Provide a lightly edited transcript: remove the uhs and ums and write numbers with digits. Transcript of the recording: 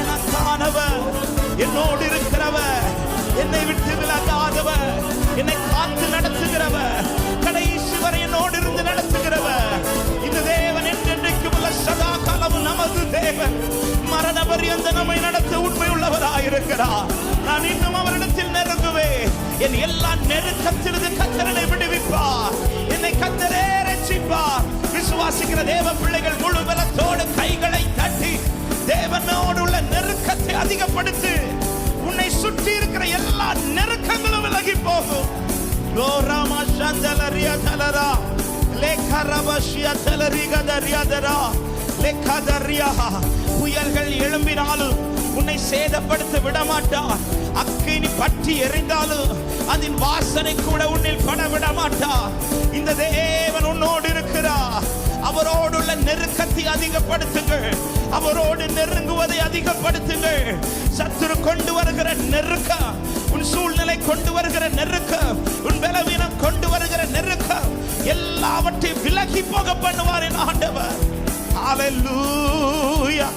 எனக்கானவர், என்னோடு இருக்கிறவர், என்னை விட்டு விலகாதவர், என்னை காத்து நடத்துகிறவர், கடைசி வரை என்னோடு இருந்து நடத்துகிறவர். இந்த தேவன் என்றென்றைக்கும் உள்ள சதா காலமும் நமது தேவன். மரண பரியந்த நம்மை நடத்த உண்மை உள்ளவராயிருக்கிறார். நான் இன்னும் அவரிடத்தில் நெருங்குவேன். என் எல்லா நெருக்கத்திலிருந்து கர்த்தர் என்னை விடுவிப்பார். என்னை கர்த்தரே ரட்சிப்பார். விசுவாசிக்கிற தேவ பிள்ளைகள் முழு பலத்தோடு கைகளை தட்டி தேவனோடு உள்ள நெருக்கத்தை அதிகப்படுத்து. உன்னை சுற்றி இருக்கிற எல்லா நெருக்கங்களும் விலகி போகும். புயல்கள் எழும்பினாலும் உன்னை சேதப்படுத்த விடமாட்டார். அக்கினி பற்றி எரிந்தாலும் அதன் வாசனை கூட உன்னில் பட விடமாட்டார். இந்த தேவன் உன்னோடு இருக்கிறார். அவரோடு உள்ள நெருக்கத்தை அதிகப்படுத்துங்கள். அவரோடு நெருங்குவதை அதிகப்படுத்துங்கள். சத்துரு கொண்டு வருகிற நெருக்கம், உன் சூழ்நிலை கொண்டு வருகிற நெருக்கம், உன் பலவீனம் கொண்டு வருகிற நெருக்கம் எல்லாவற்றையும் விலகி போக பண்ணுவார் என் ஆண்டவர். ஹல்லேலூயா.